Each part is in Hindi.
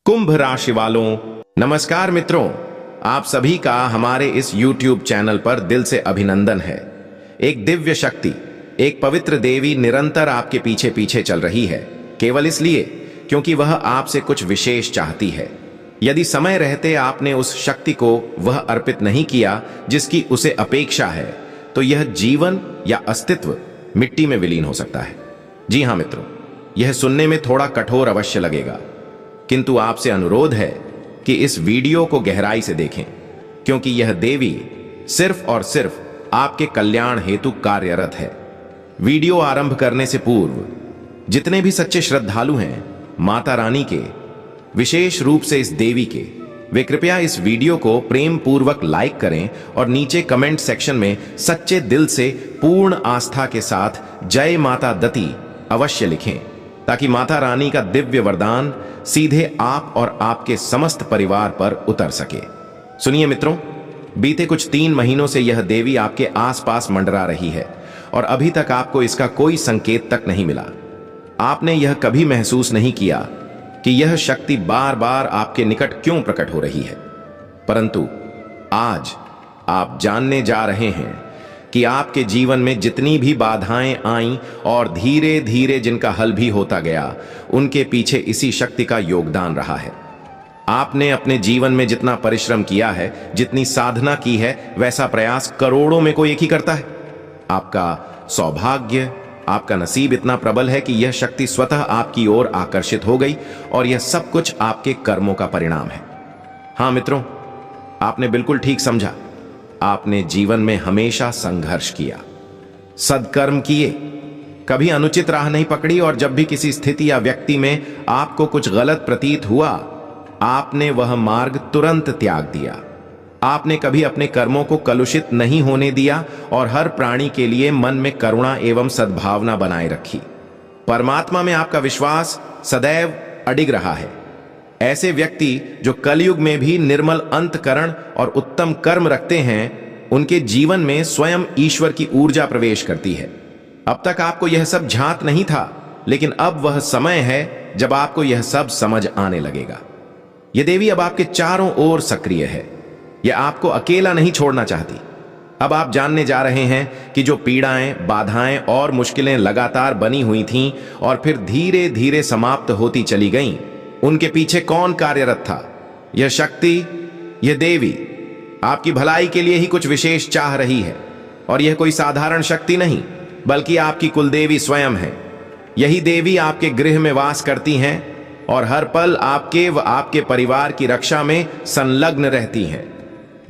कुंभ राशि वालों, नमस्कार मित्रों। आप सभी का हमारे इस YouTube चैनल पर दिल से अभिनंदन है। एक दिव्य शक्ति, एक पवित्र देवी निरंतर आपके पीछे पीछे चल रही है, केवल इसलिए क्योंकि वह आपसे कुछ विशेष चाहती है। यदि समय रहते आपने उस शक्ति को वह अर्पित नहीं किया जिसकी उसे अपेक्षा है, तो यह जीवन या अस्तित्व मिट्टी में विलीन हो सकता है। जी हाँ मित्रों, यह सुनने में थोड़ा कठोर अवश्य लगेगा, किंतु आपसे अनुरोध है कि इस वीडियो को गहराई से देखें, क्योंकि यह देवी सिर्फ और सिर्फ आपके कल्याण हेतु कार्यरत है। वीडियो आरंभ करने से पूर्व जितने भी सच्चे श्रद्धालु हैं माता रानी के, विशेष रूप से इस देवी के, वे कृपया इस वीडियो को प्रेम पूर्वक लाइक करें और नीचे कमेंट सेक्शन में सच्चे दिल से पूर्ण आस्था के साथ जय माता दती अवश्य लिखें, ताकि माता रानी का दिव्य वरदान सीधे आप और आपके समस्त परिवार पर उतर सके। सुनिए मित्रों, बीते कुछ 3 महीनों से यह देवी आपके आसपास मंडरा रही है और अभी तक आपको इसका कोई संकेत तक नहीं मिला। आपने यह कभी महसूस नहीं किया कि यह शक्ति बार बार आपके निकट क्यों प्रकट हो रही है, परंतु आज आप जानने जा रहे हैं कि आपके जीवन में जितनी भी बाधाएं आईं और धीरे धीरे जिनका हल भी होता गया, उनके पीछे इसी शक्ति का योगदान रहा है। आपने अपने जीवन में जितना परिश्रम किया है, जितनी साधना की है, वैसा प्रयास करोड़ों में कोई एक ही करता है। आपका सौभाग्य, आपका नसीब इतना प्रबल है कि यह शक्ति स्वतः आपकी ओर आकर्षित हो गई और यह सब कुछ आपके कर्मों का परिणाम है। हाँ मित्रों, आपने बिल्कुल ठीक समझा। आपने जीवन में हमेशा संघर्ष किया, सद्कर्म किए, कभी अनुचित राह नहीं पकड़ी, और जब भी किसी स्थिति या व्यक्ति में आपको कुछ गलत प्रतीत हुआ, आपने वह मार्ग तुरंत त्याग दिया। आपने कभी अपने कर्मों को कलुषित नहीं होने दिया और हर प्राणी के लिए मन में करुणा एवं सद्भावना बनाए रखी। परमात्मा में आपका विश्वास सदैव अडिग रहा है। ऐसे व्यक्ति जो कलयुग में भी निर्मल अंतकरण और उत्तम कर्म रखते हैं, उनके जीवन में स्वयं ईश्वर की ऊर्जा प्रवेश करती है। अब तक आपको यह सब झांक नहीं था, लेकिन अब वह समय है जब आपको यह सब समझ आने लगेगा। यह देवी अब आपके चारों ओर सक्रिय है। यह आपको अकेला नहीं छोड़ना चाहती। अब आप जानने जा रहे हैं कि जो पीड़ाएं, बाधाएं और मुश्किलें लगातार बनी हुई थीं और फिर धीरे धीरे समाप्त होती चली गईं, उनके पीछे कौन कार्यरत था। यह शक्ति, यह देवी आपकी भलाई के लिए ही कुछ विशेष चाह रही है, और यह कोई साधारण शक्ति नहीं, बल्कि आपकी कुलदेवी स्वयं है। यही देवी आपके गृह में वास करती हैं और हर पल आपके व आपके परिवार की रक्षा में संलग्न रहती हैं।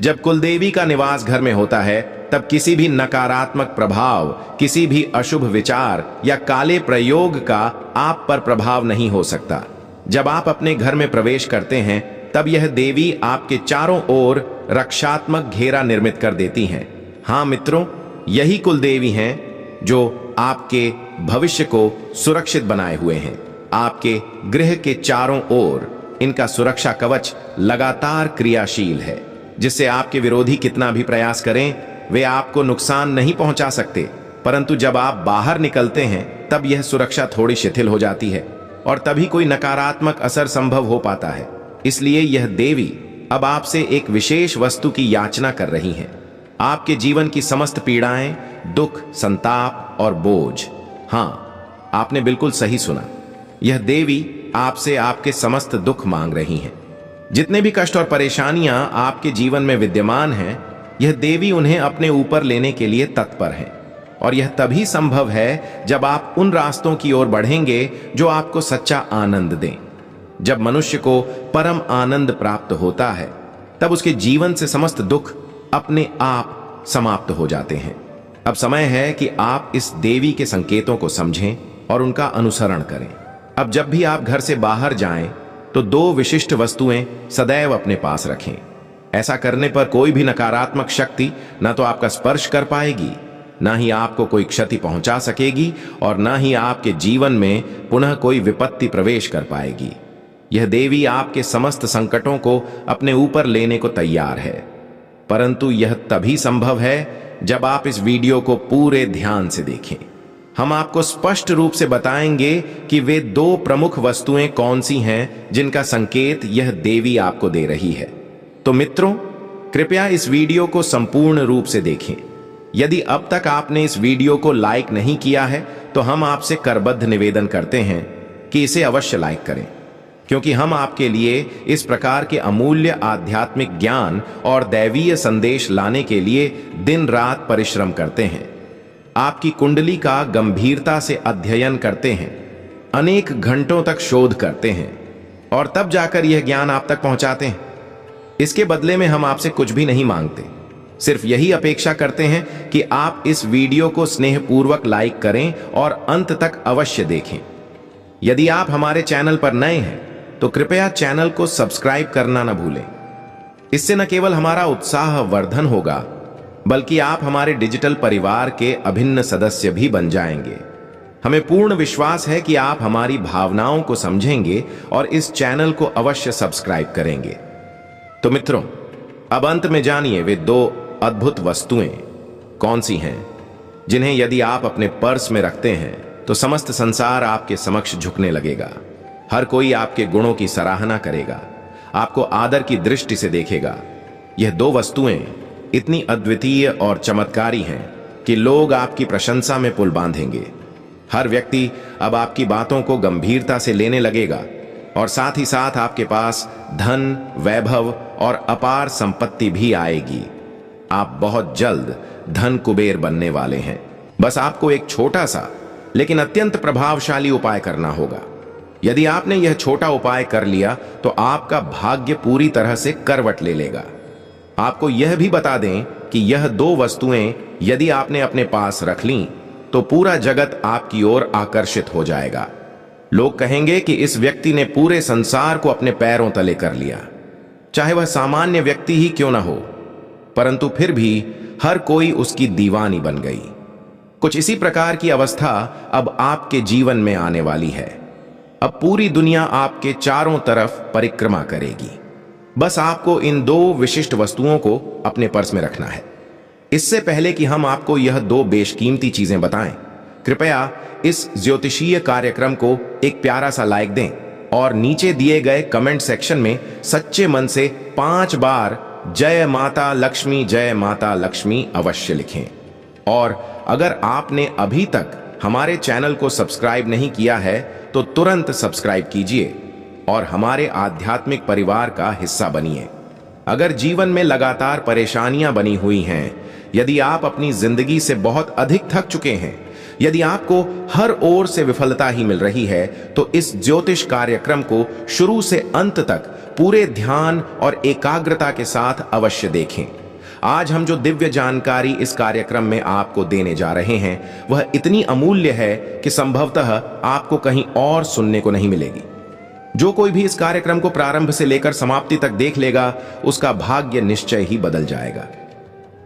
जब कुलदेवी का निवास घर में होता है, तब किसी भी नकारात्मक प्रभाव, किसी भी अशुभ विचार या काले प्रयोग का आप पर प्रभाव नहीं हो सकता। जब आप अपने घर में प्रवेश करते हैं, तब यह देवी आपके चारों ओर रक्षात्मक घेरा निर्मित कर देती हैं। हाँ मित्रों, यही कुलदेवी हैं जो आपके भविष्य को सुरक्षित बनाए हुए हैं। आपके गृह के चारों ओर इनका सुरक्षा कवच लगातार क्रियाशील है, जिससे आपके विरोधी कितना भी प्रयास करें, वे आपको नुकसान नहीं पहुंचा सकते। परंतु जब आप बाहर निकलते हैं, तब यह सुरक्षा थोड़ी शिथिल हो जाती है और तभी कोई नकारात्मक असर संभव हो पाता है। इसलिए यह देवी अब आपसे एक विशेष वस्तु की याचना कर रही है। आपके जीवन की समस्त पीड़ाएं, दुख, संताप और बोझ। हाँ, आपने बिल्कुल सही सुना। यह देवी आपसे आपके समस्त दुख मांग रही है। जितने भी कष्ट और परेशानियां आपके जीवन में विद्यमान हैं, यह देवी उन्हें अपने ऊपर लेने के लिए तत्पर है। और यह तभी संभव है जब आप उन रास्तों की ओर बढ़ेंगे जो आपको सच्चा आनंद दें। जब मनुष्य को परम आनंद प्राप्त होता है, तब उसके जीवन से समस्त दुख अपने आप समाप्त हो जाते हैं। अब समय है कि आप इस देवी के संकेतों को समझें और उनका अनुसरण करें। अब जब भी आप घर से बाहर जाएं, तो 2 विशिष्ट वस्तुएं सदैव अपने पास रखें। ऐसा करने पर कोई भी नकारात्मक शक्ति न तो आपका स्पर्श कर पाएगी, ना ही आपको कोई क्षति पहुंचा सकेगी, और ना ही आपके जीवन में पुनः कोई विपत्ति प्रवेश कर पाएगी। यह देवी आपके समस्त संकटों को अपने ऊपर लेने को तैयार है, परंतु यह तभी संभव है जब आप इस वीडियो को पूरे ध्यान से देखें। हम आपको स्पष्ट रूप से बताएंगे कि वे दो प्रमुख वस्तुएं कौन सी हैं जिनका संकेत यह देवी आपको दे रही है। तो मित्रों, कृपया इस वीडियो को संपूर्ण रूप से देखें। यदि अब तक आपने इस वीडियो को लाइक नहीं किया है तो हम आपसे करबद्ध निवेदन करते हैं कि इसे अवश्य लाइक करें, क्योंकि हम आपके लिए इस प्रकार के अमूल्य आध्यात्मिक ज्ञान और दैवीय संदेश लाने के लिए दिन रात परिश्रम करते हैं। आपकी कुंडली का गंभीरता से अध्ययन करते हैं, अनेक घंटों तक शोध करते हैं और तब जाकर यह ज्ञान आप तक पहुंचाते हैं। इसके बदले में हम आपसे कुछ भी नहीं मांगते, सिर्फ यही अपेक्षा करते हैं कि आप इस वीडियो को स्नेहपूर्वक लाइक करें और अंत तक अवश्य देखें। यदि आप हमारे चैनल पर नए हैं तो कृपया चैनल को सब्सक्राइब करना न भूलें। इससे न केवल हमारा उत्साह वर्धन होगा, बल्कि आप हमारे डिजिटल परिवार के अभिन्न सदस्य भी बन जाएंगे। हमें पूर्ण विश्वास है कि आप हमारी भावनाओं को समझेंगे और इस चैनल को अवश्य सब्सक्राइब करेंगे। तो मित्रों, अब अंत में जानिए वे दो अद्भुत वस्तुएं कौन सी हैं जिन्हें यदि आप अपने पर्स में रखते हैं तो समस्त संसार आपके समक्ष झुकने लगेगा। हर कोई आपके गुणों की सराहना करेगा, आपको आदर की दृष्टि से देखेगा। यह दो वस्तुएं इतनी अद्वितीय और चमत्कारी हैं कि लोग आपकी प्रशंसा में पुल बांधेंगे। हर व्यक्ति अब आपकी बातों को गंभीरता से लेने लगेगा और साथ ही साथ आपके पास धन, वैभव और अपार संपत्ति भी आएगी। आप बहुत जल्द धन कुबेर बनने वाले हैं। बस आपको एक छोटा सा लेकिन अत्यंत प्रभावशाली उपाय करना होगा। यदि आपने यह छोटा उपाय कर लिया तो आपका भाग्य पूरी तरह से करवट ले लेगा। आपको यह भी बता दें कि यह दो वस्तुएं यदि आपने अपने पास रख लीं तो पूरा जगत आपकी ओर आकर्षित हो जाएगा। लोग कहेंगे कि इस व्यक्ति ने पूरे संसार को अपने पैरों तले कर लिया। चाहे वह सामान्य व्यक्ति ही क्यों ना हो, परंतु फिर भी हर कोई उसकी दीवानी बन गई। कुछ इसी प्रकार की अवस्था अब आपके जीवन में आने वाली है। अब पूरी दुनिया आपके चारों तरफ परिक्रमा करेगी। बस आपको इन दो विशिष्ट वस्तुओं को अपने पर्स में रखना है। इससे पहले कि हम आपको यह दो बेशकीमती चीजें बताएं, कृपया इस ज्योतिषीय कार्यक्रम को एक प्यारा सा लाइक दें और नीचे दिए गए कमेंट सेक्शन में सच्चे मन से 5 बार जय माता लक्ष्मी अवश्य लिखें। और अगर आपने अभी तक हमारे चैनल को सब्सक्राइब नहीं किया है तो तुरंत सब्सक्राइब कीजिए और हमारे आध्यात्मिक परिवार का हिस्सा बनिए। अगर जीवन में लगातार परेशानियां बनी हुई हैं, यदि आप अपनी जिंदगी से बहुत अधिक थक चुके हैं, यदि आपको हर ओर से विफलता ही मिल रही है, तो इस ज्योतिष कार्यक्रम को शुरू से अंत तक पूरे ध्यान और एकाग्रता के साथ अवश्य देखें। आज हम जो दिव्य जानकारी इस कार्यक्रम में आपको देने जा रहे हैं वह इतनी अमूल्य है कि संभवतः आपको कहीं और सुनने को नहीं मिलेगी। जो कोई भी इस कार्यक्रम को प्रारंभ से लेकर समाप्ति तक देख लेगा, उसका भाग्य निश्चय ही बदल जाएगा।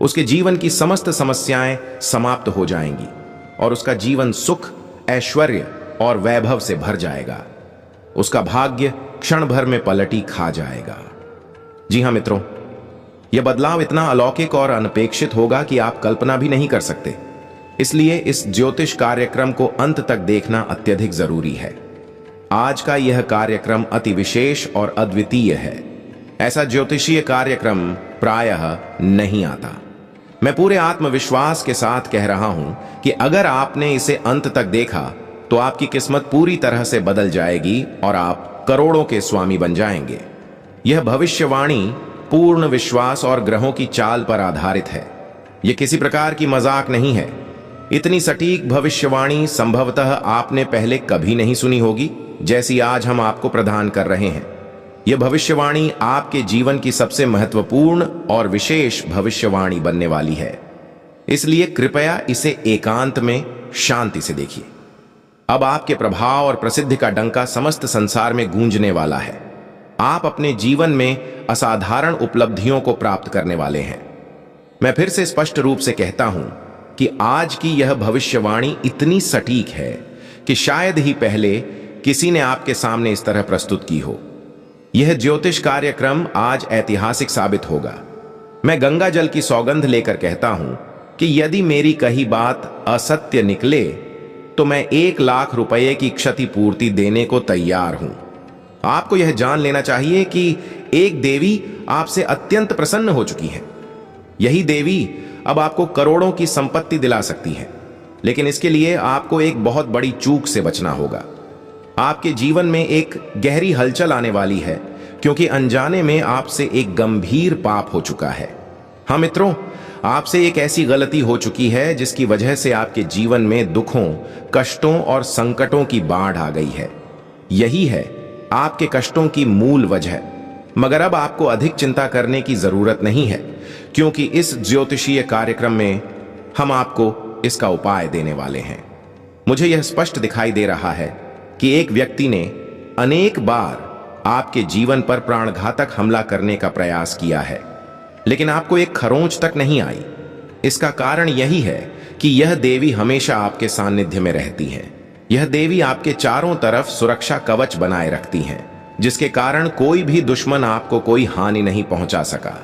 उसके जीवन की समस्त समस्याएं समाप्त हो जाएंगी और उसका जीवन सुख, ऐश्वर्य और वैभव से भर जाएगा। उसका भाग्य क्षण भर में पलटी खा जाएगा। जी हां मित्रों, यह बदलाव इतना अलौकिक और अनपेक्षित होगा कि आप कल्पना भी नहीं कर सकते। इसलिए इस ज्योतिष कार्यक्रम को अंत तक देखना अत्यधिक जरूरी है। आज का यह कार्यक्रम अति विशेष और अद्वितीय है। ऐसा ज्योतिषीय कार्यक्रम प्रायः नहीं आता। मैं पूरे आत्मविश्वास के साथ कह रहा हूं कि अगर आपने इसे अंत तक देखा तो आपकी किस्मत पूरी तरह से बदल जाएगी और आप करोड़ों के स्वामी बन जाएंगे। यह भविष्यवाणी पूर्ण विश्वास और ग्रहों की चाल पर आधारित है। यह किसी प्रकार की मजाक नहीं है। इतनी सटीक भविष्यवाणी संभवतः आपने पहले कभी नहीं सुनी होगी, जैसी आज हम आपको प्रदान कर रहे हैं। यह भविष्यवाणी आपके जीवन की सबसे महत्वपूर्ण और विशेष भविष्यवाणी बनने वाली है। इसलिए कृपया इसे एकांत में शांति से देखिए। अब आपके प्रभाव और प्रसिद्धि का डंका समस्त संसार में गूंजने वाला है। आप अपने जीवन में असाधारण उपलब्धियों को प्राप्त करने वाले हैं। मैं फिर से स्पष्ट रूप से कहता हूं कि आज की यह भविष्यवाणी इतनी सटीक है कि शायद ही पहले किसी ने आपके सामने इस तरह प्रस्तुत की हो। यह ज्योतिष कार्यक्रम आज ऐतिहासिक साबित होगा। मैं गंगा जल की सौगंध लेकर कहता हूं कि यदि मेरी कही बात असत्य निकले तो मैं 1 लाख रुपए की क्षतिपूर्ति देने को तैयार हूं। आपको यह जान लेना चाहिए कि एक देवी आपसे अत्यंत प्रसन्न हो चुकी है। यही देवी अब आपको करोड़ों की संपत्ति दिला सकती है, लेकिन इसके लिए आपको एक बहुत बड़ी चूक से बचना होगा। आपके जीवन में एक गहरी हलचल आने वाली है, क्योंकि अनजाने में आपसे एक गंभीर पाप हो चुका है। हाँ मित्रों, आपसे एक ऐसी गलती हो चुकी है जिसकी वजह से आपके जीवन में दुखों, कष्टों और संकटों की बाढ़ आ गई है। यही है आपके कष्टों की मूल वजह। मगर अब आपको अधिक चिंता करने की जरूरत नहीं है, क्योंकि इस ज्योतिषीय कार्यक्रम में हम आपको इसका उपाय देने वाले हैं। मुझे यह स्पष्ट दिखाई दे रहा है कि एक व्यक्ति ने अनेक बार आपके जीवन पर प्राणघातक हमला करने का प्रयास किया है, लेकिन आपको एक खरोंच तक नहीं आई। इसका कारण यही है कि यह देवी हमेशा आपके सानिध्य में रहती है। यह देवी आपके चारों तरफ सुरक्षा कवच बनाए रखती है, जिसके कारण कोई भी दुश्मन आपको कोई हानि नहीं पहुंचा सका।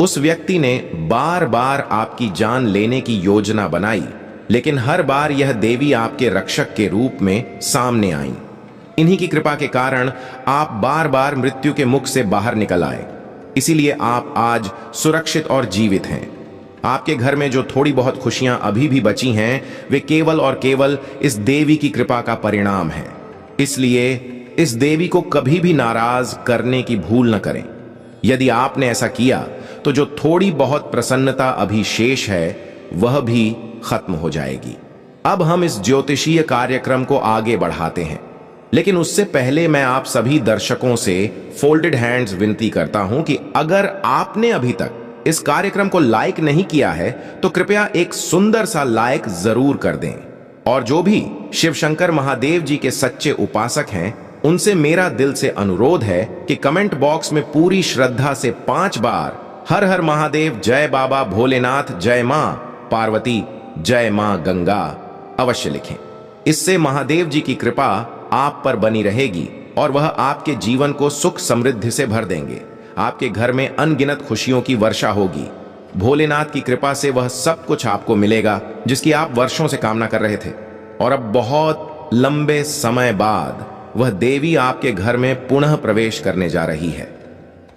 उस व्यक्ति ने बार बार आपकी जान लेने की योजना बनाई, लेकिन हर बार यह देवी आपके रक्षक के रूप में सामने आई। इन्हीं की कृपा के कारण आप बार बार मृत्यु के मुख से बाहर निकल आए। इसीलिए आप आज सुरक्षित और जीवित हैं। आपके घर में जो थोड़ी बहुत खुशियां अभी भी बची हैं, वे केवल और केवल इस देवी की कृपा का परिणाम है। इसलिए इस देवी को कभी भी नाराज करने की भूल न करें। यदि आपने ऐसा किया तो जो थोड़ी बहुत प्रसन्नता अभी शेष है, वह भी खत्म हो जाएगी। अब हम इस ज्योतिषीय कार्यक्रम को आगे बढ़ाते हैं, लेकिन उससे पहले मैं आप सभी दर्शकों से फोल्डेड हैंड्स विनती करता हूं कि अगर आपने अभी तक इस कार्यक्रम को लाइक नहीं किया है, तो कृपया एक सुंदर सा लाइक जरूर कर दें। और जो भी शिव शंकर महादेव जी के सच्चे उपासक हैं, उनसे मेरा दिल से अनुरोध है कि कमेंट बॉक्स में पूरी श्रद्धा से 5 बार हर हर महादेव, जय बाबा भोलेनाथ, जय मां पार्वती, जय मां गंगा अवश्य लिखें। इससे महादेव जी की कृपा आप पर बनी रहेगी और वह आपके जीवन को सुख समृद्धि से भर देंगे। आपके घर में अनगिनत खुशियों की वर्षा होगी। भोलेनाथ की कृपा से वह सब कुछ आपको मिलेगा जिसकी आप वर्षों से कामना कर रहे थे। और अब बहुत लंबे समय बाद वह देवी आपके घर में पुनः प्रवेश करने जा रही है।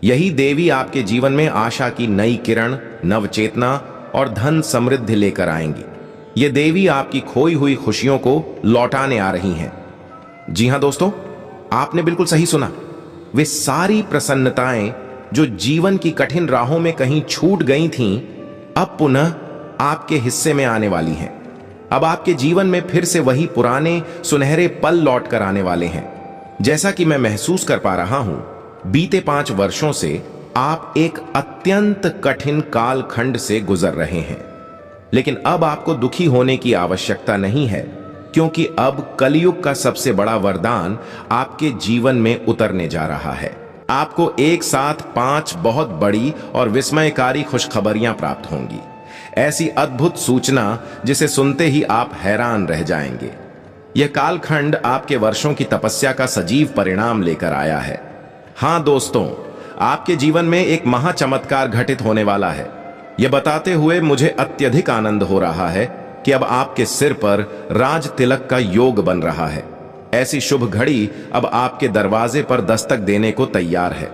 यही देवी आपके जीवन में आशा की नई किरण, नवचेतना और धन समृद्धि लेकर आएंगी। ये देवी आपकी खोई हुई खुशियों को लौटाने आ रही हैं। जी हां दोस्तों, आपने बिल्कुल सही सुना। वे सारी प्रसन्नताएं जो जीवन की कठिन राहों में कहीं छूट गई थीं, अब पुनः आपके हिस्से में आने वाली हैं। अब आपके जीवन में फिर से वही पुराने सुनहरे पल लौट कर आने वाले हैं। जैसा कि मैं महसूस कर पा रहा हूं, बीते 5 वर्षों से आप एक अत्यंत कठिन कालखंड से गुजर रहे हैं। लेकिन अब आपको दुखी होने की आवश्यकता नहीं है, क्योंकि अब कलयुग का सबसे बड़ा वरदान आपके जीवन में उतरने जा रहा है। आपको एक साथ 5 बहुत बड़ी और विस्मयकारी खुशखबरियां प्राप्त होंगी। ऐसी अद्भुत सूचना जिसे सुनते ही आप हैरान रह जाएंगे। यह कालखंड आपके वर्षों की तपस्या का सजीव परिणाम लेकर आया है। हां दोस्तों, आपके जीवन में एक महाचमत्कार घटित होने वाला है। यह बताते हुए मुझे अत्यधिक आनंद हो रहा है कि अब आपके सिर पर राज तिलक का योग बन रहा है। ऐसी शुभ घड़ी अब आपके दरवाजे पर दस्तक देने को तैयार है।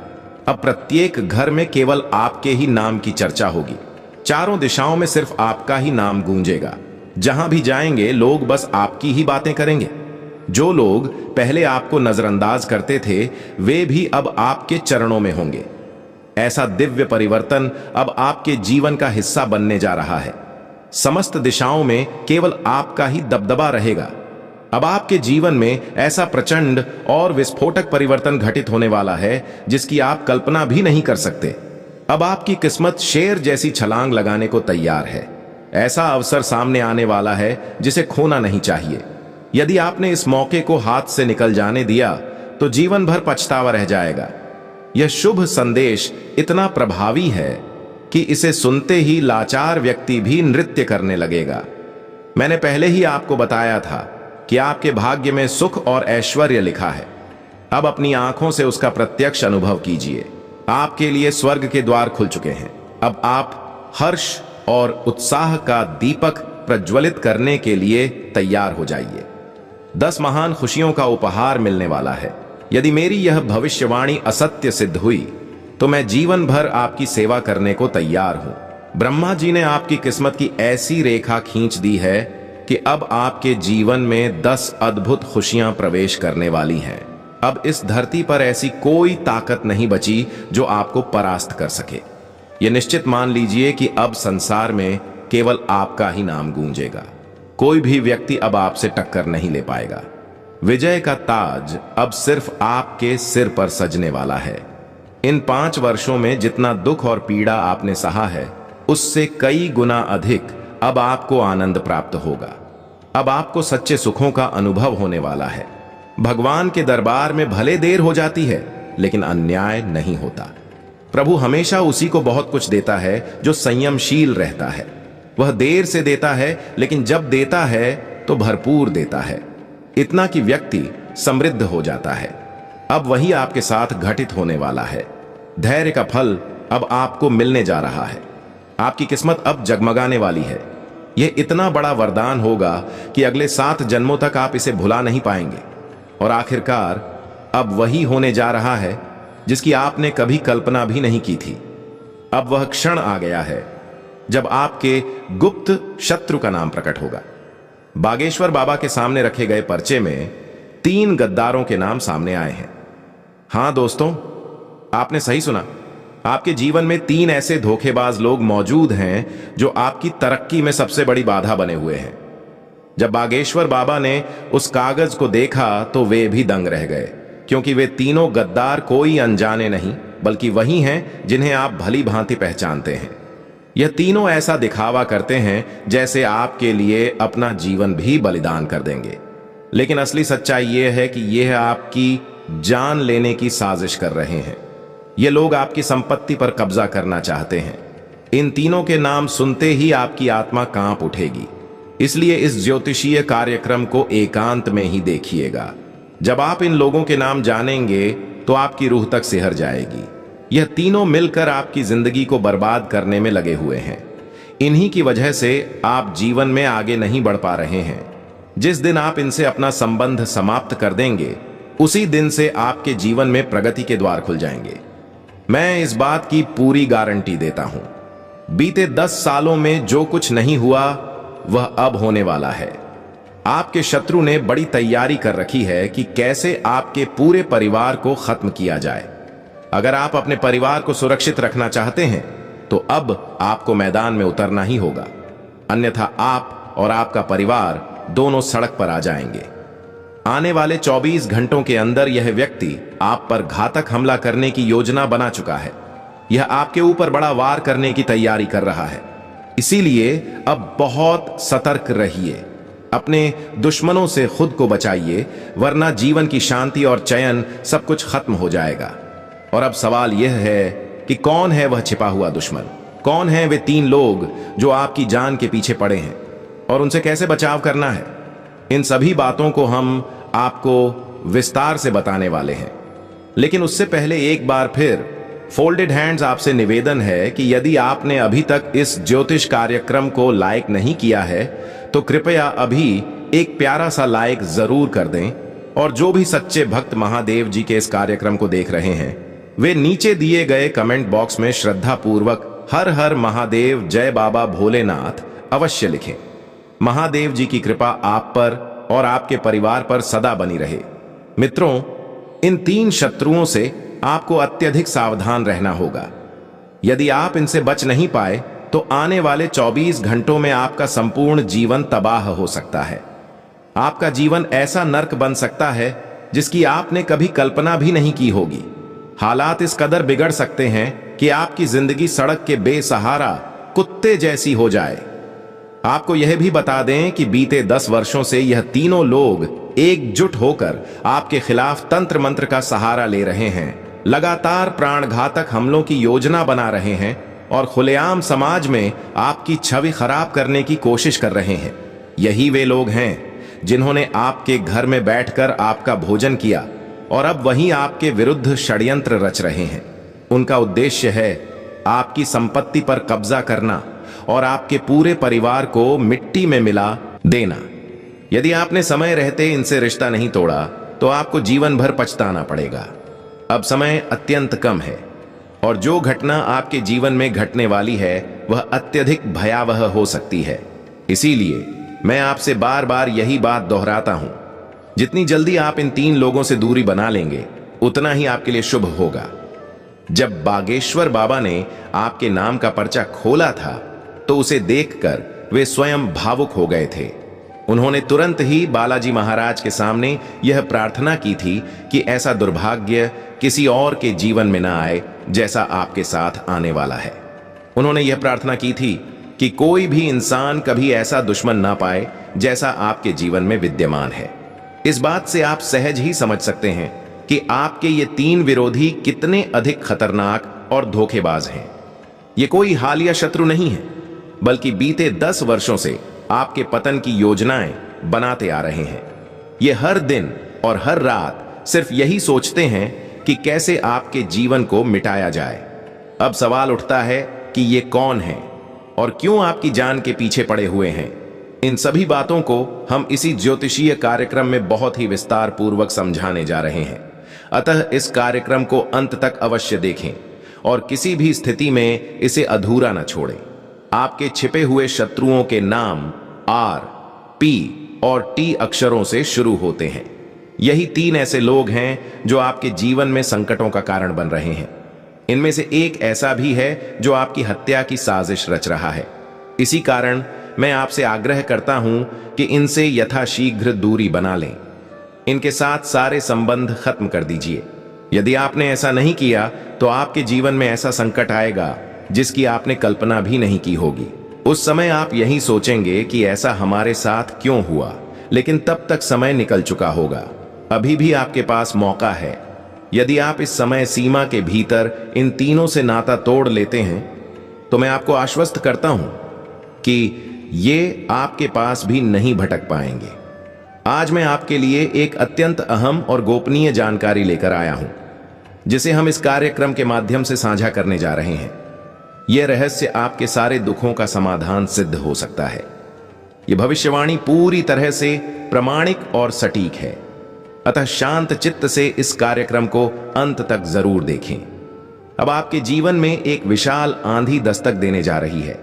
अब प्रत्येक घर में केवल आपके ही नाम की चर्चा होगी। चारों दिशाओं में सिर्फ आपका ही नाम गूंजेगा। जहां भी जाएंगे लोग बस आपकी ही बातें करेंगे। जो लोग पहले आपको नजरअंदाज करते थे, वे भी अब आपके चरणों में होंगे। ऐसा दिव्य परिवर्तन अब आपके जीवन का हिस्सा बनने जा रहा है। समस्त दिशाओं में केवल आपका ही दबदबा रहेगा। अब आपके जीवन में ऐसा प्रचंड और विस्फोटक परिवर्तन घटित होने वाला है जिसकी आप कल्पना भी नहीं कर सकते। अब आपकी किस्मत शेर जैसी छलांग लगाने को तैयार है। ऐसा अवसर सामने आने वाला है जिसे खोना नहीं चाहिए। यदि आपने इस मौके को हाथ से निकल जाने दिया तो जीवन भर पछतावा रह जाएगा। यह शुभ संदेश इतना प्रभावी है कि इसे सुनते ही लाचार व्यक्ति भी नृत्य करने लगेगा। मैंने पहले ही आपको बताया था कि आपके भाग्य में सुख और ऐश्वर्य लिखा है। अब अपनी आंखों से उसका प्रत्यक्ष अनुभव कीजिए। आपके लिए स्वर्ग के द्वार खुल चुके हैं। अब आप हर्ष और उत्साह का दीपक प्रज्वलित करने के लिए तैयार हो जाइए। 10 महान खुशियों का उपहार मिलने वाला है। यदि मेरी यह भविष्यवाणी असत्य सिद्ध हुई तो मैं जीवन भर आपकी सेवा करने को तैयार हूं। ब्रह्मा जी ने आपकी किस्मत की ऐसी रेखा खींच दी है कि अब आपके जीवन में 10 अद्भुत खुशियां प्रवेश करने वाली हैं। अब इस धरती पर ऐसी कोई ताकत नहीं बची जो आपको परास्त कर सके। यह निश्चित मान लीजिए कि अब संसार में केवल आपका ही नाम गूंजेगा। कोई भी व्यक्ति अब आपसे टक्कर नहीं ले पाएगा। विजय का ताज अब सिर्फ आपके सिर पर सजने वाला है। इन 5 वर्षों में जितना दुख और पीड़ा आपने सहा है, उससे कई गुना अधिक अब आपको आनंद प्राप्त होगा। अब आपको सच्चे सुखों का अनुभव होने वाला है। भगवान के दरबार में भले देर हो जाती है, लेकिन अन्याय नहीं होता। प्रभु हमेशा उसी को बहुत कुछ देता है जो संयमशील रहता है। वह देर से देता है, लेकिन जब देता है तो भरपूर देता है, इतना कि व्यक्ति समृद्ध हो जाता है। अब वही आपके साथ घटित होने वाला है। धैर्य का फल अब आपको मिलने जा रहा है। आपकी किस्मत अब जगमगाने वाली है। यह इतना बड़ा वरदान होगा कि अगले 7 जन्मों तक आप इसे भुला नहीं पाएंगे। और आखिरकार अब वही होने जा रहा है जिसकी आपने कभी कल्पना भी नहीं की थी। अब वह क्षण आ गया है जब आपके गुप्त शत्रु का नाम प्रकट होगा। बागेश्वर बाबा के सामने रखे गए पर्चे में 3 गद्दारों के नाम सामने आए हैं। हां दोस्तों, आपने सही सुना। आपके जीवन में 3 ऐसे धोखेबाज लोग मौजूद हैं जो आपकी तरक्की में सबसे बड़ी बाधा बने हुए हैं। जब बागेश्वर बाबा ने उस कागज को देखा तो वे भी दंग रह गए, क्योंकि वे तीनों गद्दार कोई अनजाने नहीं बल्कि वही हैं जिन्हें आप भली भांति पहचानते हैं। यह तीनों ऐसा दिखावा करते हैं जैसे आपके लिए अपना जीवन भी बलिदान कर देंगे, लेकिन असली सच्चाई यह है कि यह आपकी जान लेने की साजिश कर रहे हैं। ये लोग आपकी संपत्ति पर कब्जा करना चाहते हैं। इन तीनों के नाम सुनते ही आपकी आत्मा कांप उठेगी। इसलिए इस ज्योतिषीय कार्यक्रम को एकांत में ही देखिएगा। जब आप इन लोगों के नाम जानेंगे तो आपकी रूह तक सिहर जाएगी। यह तीनों मिलकर आपकी जिंदगी को बर्बाद करने में लगे हुए हैं। इन्हीं की वजह से आप जीवन में आगे नहीं बढ़ पा रहे हैं। जिस दिन आप इनसे अपना संबंध समाप्त कर देंगे, उसी दिन से आपके जीवन में प्रगति के द्वार खुल जाएंगे। मैं इस बात की पूरी गारंटी देता हूं। बीते 10 सालों में जो कुछ नहीं हुआ वह अब होने वाला है। आपके शत्रु ने बड़ी तैयारी कर रखी है कि कैसे आपके पूरे परिवार को खत्म किया जाए। अगर आप अपने परिवार को सुरक्षित रखना चाहते हैं तो अब आपको मैदान में उतरना ही होगा, अन्यथा आप और आपका परिवार दोनों सड़क पर आ जाएंगे। आने वाले 24 घंटों के अंदर यह व्यक्ति आप पर घातक हमला करने की योजना बना चुका है। यह आपके ऊपर बड़ा वार करने की तैयारी कर रहा है। इसीलिए अब बहुत सतर्क रहिए। अपने दुश्मनों से खुद को बचाइए, वरना जीवन की शांति और चयन सब कुछ खत्म हो जाएगा। और अब सवाल यह है कि कौन है वह छिपा हुआ दुश्मन? कौन है वे 3 लोग जो आपकी जान के पीछे पड़े हैं और उनसे कैसे बचाव करना है? इन सभी बातों को हम आपको विस्तार से बताने वाले हैं। लेकिन उससे पहले एक बार फिर फोल्डेड हैंड्स आपसे निवेदन है कि यदि आपने अभी तक इस ज्योतिष कार्यक्रम को लाइक नहीं किया है तो कृपया अभी एक प्यारा सा लाइक जरूर कर दें। और जो भी सच्चे भक्त महादेव जी के इस कार्यक्रम को देख रहे हैं, वे नीचे दिए गए कमेंट बॉक्स में श्रद्धा पूर्वक हर हर महादेव, जय बाबा भोलेनाथ अवश्य लिखें। महादेव जी की कृपा आप पर और आपके परिवार पर सदा बनी रहे। मित्रों, इन 3 शत्रुओं से आपको अत्यधिक सावधान रहना होगा। यदि आप इनसे बच नहीं पाए तो आने वाले 24 घंटों में आपका संपूर्ण जीवन तबाह हो सकता है। आपका जीवन ऐसा नर्क बन सकता है जिसकी आपने कभी कल्पना भी नहीं की होगी। हालात इस कदर बिगड़ सकते हैं कि आपकी जिंदगी सड़क के बेसहारा कुत्ते जैसी हो जाए। आपको यह भी बता दें कि बीते 10 वर्षों से यह तीनों लोग एकजुट होकर आपके खिलाफ तंत्र मंत्र का सहारा ले रहे हैं, लगातार प्राणघातक हमलों की योजना बना रहे हैं और खुलेआम समाज में आपकी छवि खराब करने की कोशिश कर रहे हैं। यही वे लोग हैं जिन्होंने आपके घर में बैठकर आपका भोजन किया और अब वही आपके विरुद्ध षड्यंत्र रच रहे हैं। उनका उद्देश्य है आपकी संपत्ति पर कब्जा करना और आपके पूरे परिवार को मिट्टी में मिला देना। यदि आपने समय रहते इनसे रिश्ता नहीं तोड़ा तो आपको जीवन भर पछताना पड़ेगा। अब समय अत्यंत कम है और जो घटना आपके जीवन में घटने वाली है वह अत्यधिक भयावह हो सकती है। इसीलिए मैं आपसे बार बार यही बात दोहराता हूं, जितनी जल्दी आप इन 3 लोगों से दूरी बना लेंगे उतना ही आपके लिए शुभ होगा। जब बागेश्वर बाबा ने आपके नाम का पर्चा खोला था तो उसे देखकर वे स्वयं भावुक हो गए थे। उन्होंने तुरंत ही बालाजी महाराज के सामने यह प्रार्थना की थी कि ऐसा दुर्भाग्य किसी और के जीवन में ना आए जैसा आपके साथ आने वाला है। उन्होंने यह प्रार्थना की थी कि कोई भी इंसान कभी ऐसा दुश्मन ना पाए जैसा आपके जीवन में विद्यमान है। इस बात से आप सहज ही समझ सकते हैं कि आपके ये 3 विरोधी कितने अधिक खतरनाक और धोखेबाज हैं। ये कोई हालिया शत्रु नहीं है, बल्कि बीते 10 वर्षों से आपके पतन की योजनाएं बनाते आ रहे हैं। ये हर दिन और हर रात सिर्फ यही सोचते हैं कि कैसे आपके जीवन को मिटाया जाए। अब सवाल उठता है कि ये कौन है और क्यों आपकी जान के पीछे पड़े हुए हैं। इन सभी बातों को हम इसी ज्योतिषीय कार्यक्रम में बहुत ही विस्तार पूर्वक समझाने जा रहे हैं। अतः इस कार्यक्रम को अंत तक अवश्य देखें और किसी भी स्थिति में इसे अधूरा न छोड़ें। आपके छिपे हुए शत्रुओं के नाम R, P और T अक्षरों से शुरू होते हैं। यही 3 ऐसे लोग हैं जो आपके जीवन में संकटों का कारण बन रहे हैं। इनमें से एक ऐसा भी है जो आपकी हत्या की साजिश रच रहा है। इसी कारण मैं आपसे आग्रह करता हूं कि इनसे यथाशीघ्र दूरी बना लें। इनके साथ सारे संबंध खत्म कर दीजिए। यदि आपने ऐसा नहीं किया तो आपके जीवन में ऐसा संकट आएगा जिसकी आपने कल्पना भी नहीं की होगी। उस समय आप यही सोचेंगे कि ऐसा हमारे साथ क्यों हुआ, लेकिन तब तक समय निकल चुका होगा। अभी भी आपके पास मौका है। यदि आप इस समय सीमा के भीतर इन तीनों से नाता तोड़ लेते हैं तो मैं आपको आश्वस्त करता हूं कि ये आपके पास भी नहीं भटक पाएंगे। आज मैं आपके लिए एक अत्यंत अहम और गोपनीय जानकारी लेकर आया हूं, जिसे हम इस कार्यक्रम के माध्यम से साझा करने जा रहे हैं। यह रहस्य आपके सारे दुखों का समाधान सिद्ध हो सकता है। यह भविष्यवाणी पूरी तरह से प्रामाणिक और सटीक है। अतः शांत चित्त से इस कार्यक्रम को अंत तक जरूर देखें। अब आपके जीवन में एक विशाल आंधी दस्तक देने जा रही है।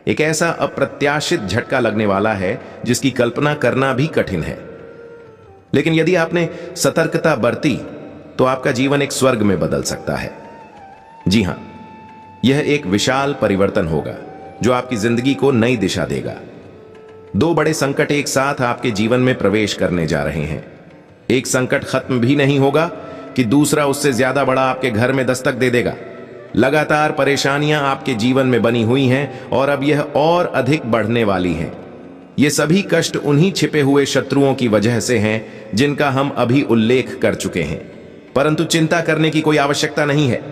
एक ऐसा अप्रत्याशित झटका लगने वाला है जिसकी कल्पना करना भी कठिन है। लेकिन यदि आपने सतर्कता बरती तो आपका जीवन एक स्वर्ग में बदल सकता है। जी हां, यह एक विशाल परिवर्तन होगा जो आपकी जिंदगी को नई दिशा देगा। 2 बड़े संकट एक साथ आपके जीवन में प्रवेश करने जा रहे हैं। एक संकट खत्म भी नहीं होगा कि दूसरा उससे ज्यादा बड़ा आपके घर में दस्तक दे देगा। लगातार परेशानियां आपके जीवन में बनी हुई हैं और अब यह और अधिक बढ़ने वाली हैं। ये सभी कष्ट उन्हीं छिपे हुए शत्रुओं की वजह से हैं जिनका हम अभी उल्लेख कर चुके हैं। परंतु चिंता करने की कोई आवश्यकता नहीं है।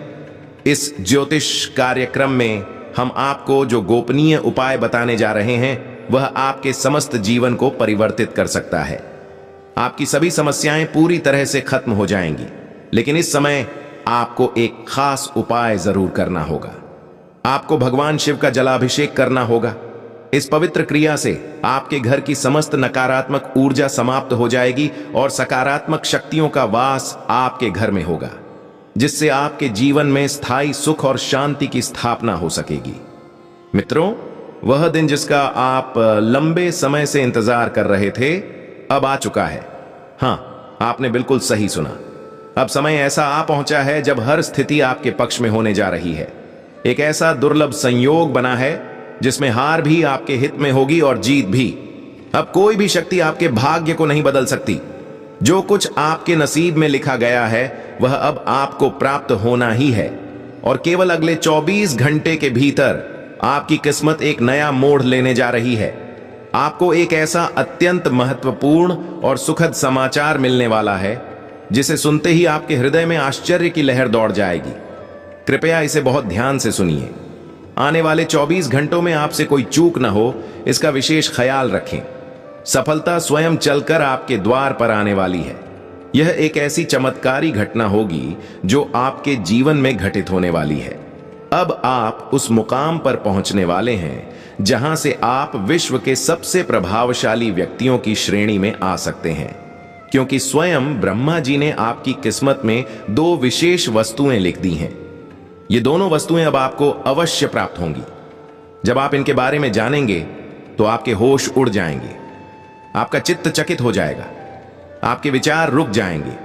इस ज्योतिष कार्यक्रम में हम आपको जो गोपनीय उपाय बताने जा रहे हैं वह आपके समस्त जीवन को परिवर्तित कर सकता है। आपकी सभी समस्याएं पूरी तरह से खत्म हो जाएंगी। लेकिन इस समय आपको एक खास उपाय जरूर करना होगा। आपको भगवान शिव का जलाभिषेक करना होगा। इस पवित्र क्रिया से आपके घर की समस्त नकारात्मक ऊर्जा समाप्त हो जाएगी और सकारात्मक शक्तियों का वास आपके घर में होगा, जिससे आपके जीवन में स्थायी सुख और शांति की स्थापना हो सकेगी। मित्रों, वह दिन जिसका आप लंबे समय से इंतजार कर रहे थे अब आ चुका है। हां, आपने बिल्कुल सही सुना। अब समय ऐसा आ पहुंचा है जब हर स्थिति आपके पक्ष में होने जा रही है। एक ऐसा दुर्लभ संयोग बना है जिसमें हार भी आपके हित में होगी और जीत भी। अब कोई भी शक्ति आपके भाग्य को नहीं बदल सकती। जो कुछ आपके नसीब में लिखा गया है वह अब आपको प्राप्त होना ही है और केवल अगले 24 घंटे के भीतर आपकी किस्मत एक नया मोड़ लेने जा रही है। आपको एक ऐसा अत्यंत महत्वपूर्ण और सुखद समाचार मिलने वाला है जिसे सुनते ही आपके हृदय में आश्चर्य की लहर दौड़ जाएगी। कृपया इसे बहुत ध्यान से सुनिए। आने वाले 24 घंटों में आपसे कोई चूक न हो, इसका विशेष ख्याल रखें। सफलता स्वयं चलकर आपके द्वार पर आने वाली है। यह एक ऐसी चमत्कारी घटना होगी जो आपके जीवन में घटित होने वाली है। अब आप उस मुकाम पर पहुंचने वाले हैं जहां से आप विश्व के सबसे प्रभावशाली व्यक्तियों की श्रेणी में आ सकते हैं, क्योंकि स्वयं ब्रह्मा जी ने आपकी किस्मत में दो विशेष वस्तुएं लिख दी हैं। ये दोनों वस्तुएं अब आपको अवश्य प्राप्त होंगी। जब आप इनके बारे में जानेंगे तो आपके होश उड़ जाएंगे, आपका चित्त चकित हो जाएगा, आपके विचार रुक जाएंगे।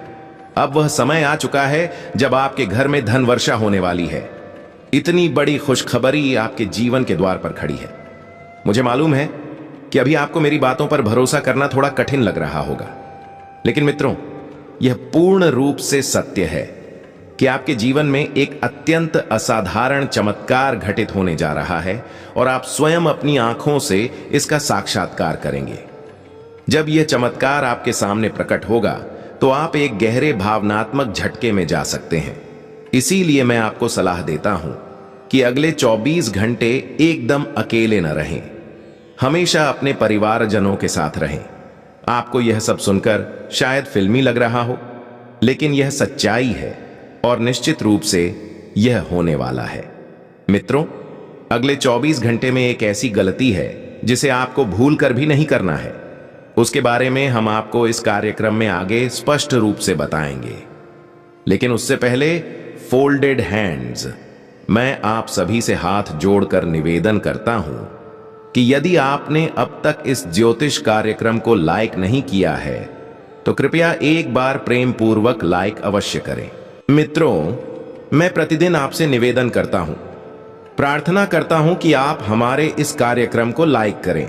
अब वह समय आ चुका है जब आपके घर में धन वर्षा होने वाली है। इतनी बड़ी खुशखबरी आपके जीवन के द्वार पर खड़ी है। मुझे मालूम है कि अभी आपको मेरी बातों पर भरोसा करना थोड़ा कठिन लग रहा होगा, लेकिन मित्रों, यह पूर्ण रूप से सत्य है कि आपके जीवन में एक अत्यंत असाधारण चमत्कार घटित होने जा रहा है और आप स्वयं अपनी आंखों से इसका साक्षात्कार करेंगे। जब यह चमत्कार आपके सामने प्रकट होगा तो आप एक गहरे भावनात्मक झटके में जा सकते हैं। इसीलिए मैं आपको सलाह देता हूं कि अगले 24 घंटे एकदम अकेले न रहें, हमेशा अपने परिवारजनों के साथ रहें। आपको यह सब सुनकर शायद फिल्मी लग रहा हो, लेकिन यह सच्चाई है और निश्चित रूप से यह होने वाला है। मित्रों, अगले 24 घंटे में एक ऐसी गलती है जिसे आपको भूल कर भी नहीं करना है। उसके बारे में हम आपको इस कार्यक्रम में आगे स्पष्ट रूप से बताएंगे, लेकिन उससे पहले फोल्डेड हैंड्स, मैं आप सभी से हाथ जोड़कर निवेदन करता हूं कि यदि आपने अब तक इस ज्योतिष कार्यक्रम को लाइक नहीं किया है तो कृपया एक बार प्रेम पूर्वक लाइक अवश्य करें। मित्रों, मैं प्रतिदिन आपसे निवेदन करता हूं, प्रार्थना करता हूं कि आप हमारे इस कार्यक्रम को लाइक करें,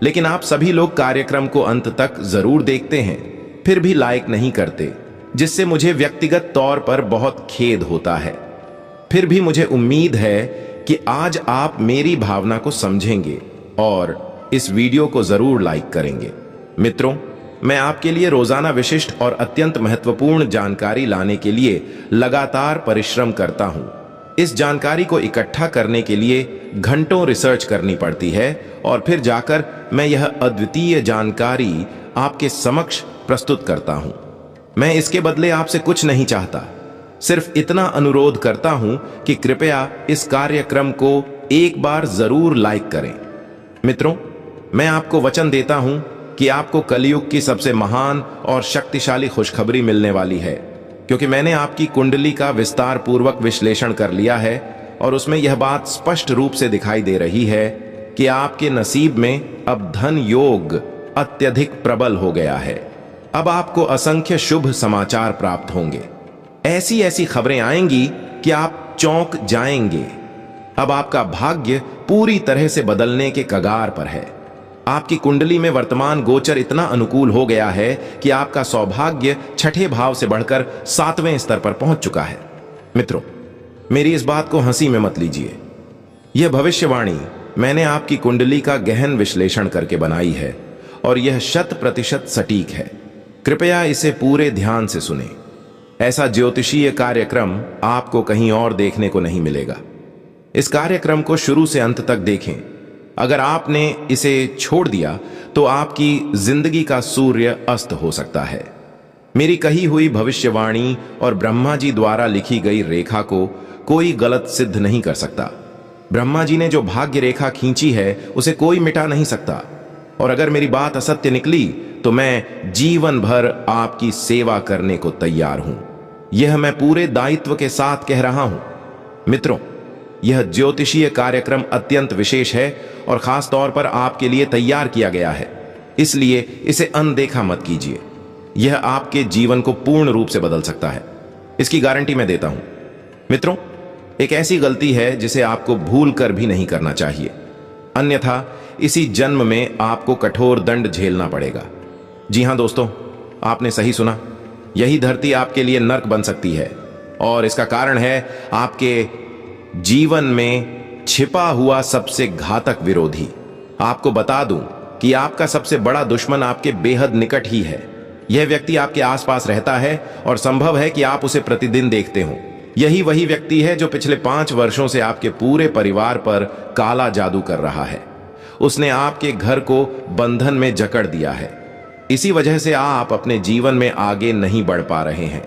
लेकिन आप सभी लोग कार्यक्रम को अंत तक जरूर देखते हैं, फिर भी लाइक नहीं करते, जिससे मुझे व्यक्तिगत तौर पर बहुत खेद होता है। फिर भी मुझे उम्मीद है कि आज आप मेरी भावना को समझेंगे और इस वीडियो को जरूर लाइक करेंगे। मित्रों, मैं आपके लिए रोजाना विशिष्ट और अत्यंत महत्वपूर्ण जानकारी लाने के लिए लगातार परिश्रम करता हूं। इस जानकारी को इकट्ठा करने के लिए घंटों रिसर्च करनी पड़ती है और फिर जाकर मैं यह अद्वितीय जानकारी आपके समक्ष प्रस्तुत करता हूं। मैं इसके बदले आपसे कुछ नहीं चाहता, सिर्फ इतना अनुरोध करता हूं कि कृपया इस कार्यक्रम को एक बार जरूर लाइक करें। मित्रों, मैं आपको वचन देता हूं कि आपको कलयुग की सबसे महान और शक्तिशाली खुशखबरी मिलने वाली है, क्योंकि मैंने आपकी कुंडली का विस्तार पूर्वक विश्लेषण कर लिया है और उसमें यह बात स्पष्ट रूप से दिखाई दे रही है कि आपके नसीब में अब धन योग अत्यधिक प्रबल हो गया है। अब आपको असंख्य शुभ समाचार प्राप्त होंगे। ऐसी ऐसी खबरें आएंगी कि आप चौंक जाएंगे। अब आपका भाग्य पूरी तरह से बदलने के कगार पर है। आपकी कुंडली में वर्तमान गोचर इतना अनुकूल हो गया है कि आपका सौभाग्य छठे भाव से बढ़कर 7वें स्तर पर पहुंच चुका है। मित्रों, मेरी इस बात को हंसी में मत लीजिए। यह भविष्यवाणी मैंने आपकी कुंडली का गहन विश्लेषण करके बनाई है और यह 100% सटीक है। कृपया इसे पूरे ध्यान से सुने। ऐसा ज्योतिषीय कार्यक्रम आपको कहीं और देखने को नहीं मिलेगा। इस कार्यक्रम को शुरू से अंत तक देखें। अगर आपने इसे छोड़ दिया तो आपकी जिंदगी का सूर्य अस्त हो सकता है। मेरी कही हुई भविष्यवाणी और ब्रह्मा जी द्वारा लिखी गई रेखा को कोई गलत सिद्ध नहीं कर सकता। ब्रह्मा जी ने जो भाग्य रेखा खींची है उसे कोई मिटा नहीं सकता, और अगर मेरी बात असत्य निकली तो मैं जीवन भर आपकी सेवा करने को तैयार हूं। यह मैं पूरे दायित्व के साथ कह रहा हूं। मित्रों, यह ज्योतिषीय कार्यक्रम अत्यंत विशेष है और खास तौर पर आपके लिए तैयार किया गया है, इसलिए इसे अनदेखा मत कीजिए। यह आपके जीवन को पूर्ण रूप से बदल सकता है, इसकी गारंटी मैं देता हूं। मित्रों, एक ऐसी गलती है जिसे आपको भूल कर भी नहीं करना चाहिए, अन्यथा इसी जन्म में आपको कठोर दंड झेलना पड़ेगा। जी हां दोस्तों, आपने सही सुना। यही धरती आपके लिए नर्क बन सकती है, और इसका कारण है आपके जीवन में छिपा हुआ सबसे घातक विरोधी। आपको बता दूं कि आपका सबसे बड़ा दुश्मन आपके बेहद निकट ही है। यह व्यक्ति आपके आसपास रहता है और संभव है कि आप उसे प्रतिदिन देखते हो। यही वही व्यक्ति है जो पिछले 5 वर्षों से आपके पूरे परिवार पर काला जादू कर रहा है। उसने आपके घर को बंधन में जकड़ दिया है। इसी वजह से आप अपने जीवन में आगे नहीं बढ़ पा रहे हैं,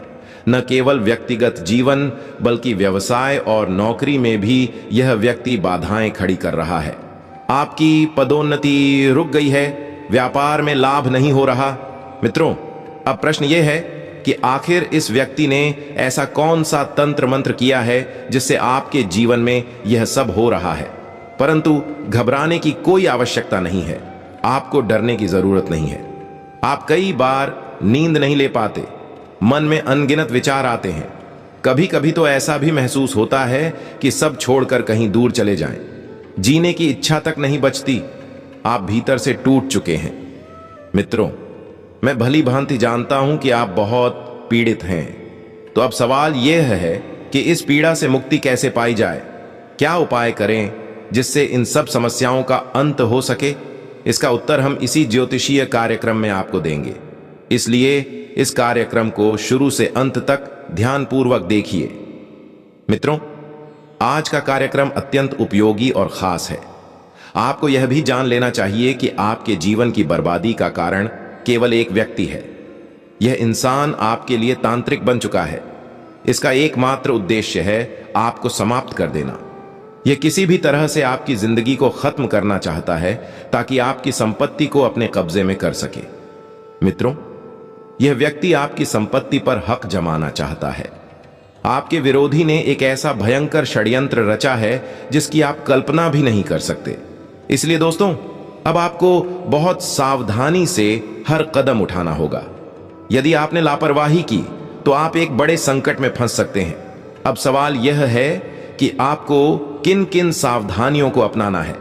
न केवल व्यक्तिगत जीवन बल्कि व्यवसाय और नौकरी में भी यह व्यक्ति बाधाएं खड़ी कर रहा है। आपकी पदोन्नति रुक गई है, व्यापार में लाभ नहीं हो रहा। मित्रों, अब प्रश्न यह है कि आखिर इस व्यक्ति ने ऐसा कौन सा तंत्र मंत्र किया है जिससे आपके जीवन में यह सब हो रहा है। परंतु घबराने की कोई आवश्यकता नहीं है, आपको डरने की जरूरत नहीं है। आप कई बार नींद नहीं ले पाते, मन में अनगिनत विचार आते हैं, कभी कभी तो ऐसा भी महसूस होता है कि सब छोड़कर कहीं दूर चले जाएं। जीने की इच्छा तक नहीं बचती, आप भीतर से टूट चुके हैं। मित्रों, मैं भली भांति जानता हूं कि आप बहुत पीड़ित हैं। तो अब सवाल यह है कि इस पीड़ा से मुक्ति कैसे पाई जाए, क्या उपाय करें जिससे इन सब समस्याओं का अंत हो सके। इसका उत्तर हम इसी ज्योतिषीय कार्यक्रम में आपको देंगे, इसलिए इस कार्यक्रम को शुरू से अंत तक ध्यानपूर्वक देखिए। मित्रों, आज का कार्यक्रम अत्यंत उपयोगी और खास है। आपको यह भी जान लेना चाहिए कि आपके जीवन की बर्बादी का कारण केवल एक व्यक्ति है। यह इंसान आपके लिए तांत्रिक बन चुका है। इसका एकमात्र उद्देश्य है आपको समाप्त कर देना। यह किसी भी तरह से आपकी जिंदगी को खत्म करना चाहता है ताकि आपकी संपत्ति को अपने कब्जे में कर सके। मित्रों, यह व्यक्ति आपकी संपत्ति पर हक जमाना चाहता है। आपके विरोधी ने एक ऐसा भयंकर षड्यंत्र रचा है जिसकी आप कल्पना भी नहीं कर सकते। इसलिए दोस्तों, अब आपको बहुत सावधानी से हर कदम उठाना होगा। यदि आपने लापरवाही की तो आप एक बड़े संकट में फंस सकते हैं। अब सवाल यह है कि आपको किन किन सावधानियों को अपनाना है,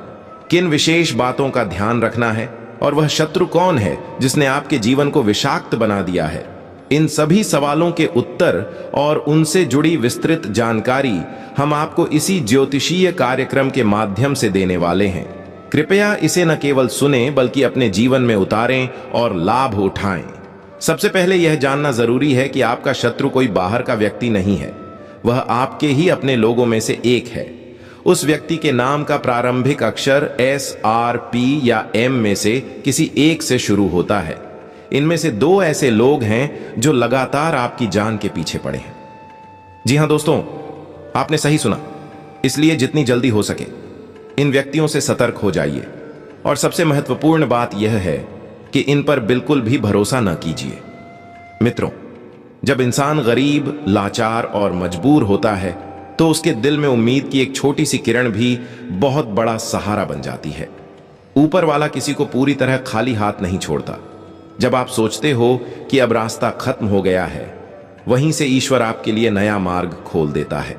किन विशेष बातों का ध्यान रखना है, और वह शत्रु कौन है जिसने आपके जीवन को विषाक्त बना दिया है। इन सभी सवालों के उत्तर और उनसे जुड़ी विस्तृत जानकारी हम आपको इसी ज्योतिषीय कार्यक्रम के माध्यम से देने वाले हैं। कृपया इसे न केवल सुने बल्कि अपने जीवन में उतारें और लाभ उठाएं। सबसे पहले यह जानना जरूरी है कि आपका शत्रु कोई बाहर का व्यक्ति नहीं है, वह आपके ही अपने लोगों में से एक है। उस व्यक्ति के नाम का प्रारंभिक अक्षर S, R, P या M में से किसी एक से शुरू होता है। इनमें से दो ऐसे लोग हैं जो लगातार आपकी जान के पीछे पड़े हैं। जी हां दोस्तों, आपने सही सुना। इसलिए जितनी जल्दी हो सके इन व्यक्तियों से सतर्क हो जाइए। और सबसे महत्वपूर्ण बात यह है कि इन पर बिल्कुल भी भरोसा न कीजिए। मित्रों, जब इंसान गरीब, लाचार और मजबूर होता है तो उसके दिल में उम्मीद की एक छोटी सी किरण भी बहुत बड़ा सहारा बन जाती है। ऊपर वाला किसी को पूरी तरह खाली हाथ नहीं छोड़ता। जब आप सोचते हो कि अब रास्ता खत्म हो गया है, वहीं से ईश्वर आपके लिए नया मार्ग खोल देता है।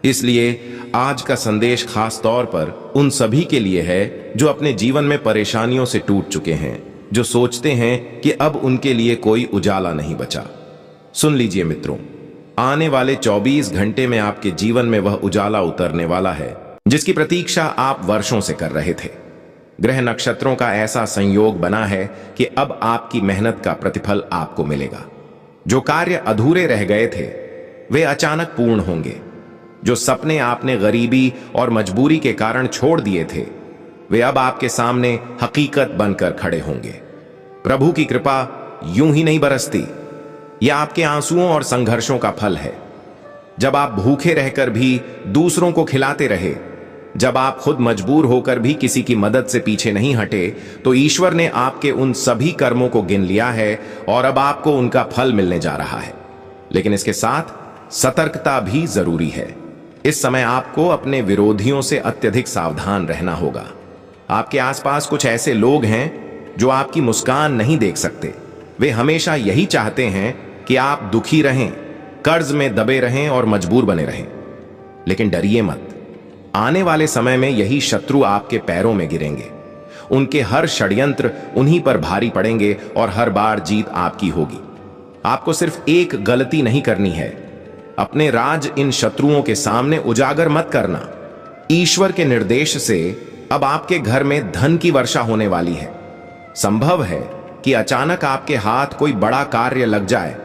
इसलिए आज का संदेश खास तौर पर उन सभी के लिए है जो अपने जीवन में परेशानियों से टूट चुके हैं, जो सोचते हैं कि अब उनके लिए कोई उजाला नहीं बचा। सुन लीजिए मित्रों, आने वाले 24 घंटे में आपके जीवन में वह उजाला उतरने वाला है जिसकी प्रतीक्षा आप वर्षों से कर रहे थे। ग्रह नक्षत्रों का ऐसा संयोग बना है कि अब आपकी मेहनत का प्रतिफल आपको मिलेगा। जो कार्य अधूरे रह गए थे वे अचानक पूर्ण होंगे। जो सपने आपने गरीबी और मजबूरी के कारण छोड़ दिए थे वे अब आपके सामने हकीकत बनकर खड़े होंगे। प्रभु की कृपा यूं ही नहीं बरसती, यह आपके आंसुओं और संघर्षों का फल है। जब आप भूखे रहकर भी दूसरों को खिलाते रहे, जब आप खुद मजबूर होकर भी किसी की मदद से पीछे नहीं हटे, तो ईश्वर ने आपके उन सभी कर्मों को गिन लिया है और अब आपको उनका फल मिलने जा रहा है। लेकिन इसके साथ सतर्कता भी जरूरी है। इस समय आपको अपने विरोधियों से अत्यधिक सावधान रहना होगा। आपके आसपास कुछ ऐसे लोग हैं जो आपकी मुस्कान नहीं देख सकते। वे हमेशा यही चाहते हैं कि आप दुखी रहें, कर्ज में दबे रहें और मजबूर बने रहें। लेकिन डरिए मत, आने वाले समय में यही शत्रु आपके पैरों में गिरेंगे। उनके हर षड्यंत्र उन्हीं पर भारी पड़ेंगे और हर बार जीत आपकी होगी। आपको सिर्फ एक गलती नहीं करनी है, अपने राज इन शत्रुओं के सामने उजागर मत करना। ईश्वर के निर्देश से अब आपके घर में धन की वर्षा होने वाली है। संभव है कि अचानक आपके हाथ कोई बड़ा कार्य लग जाए,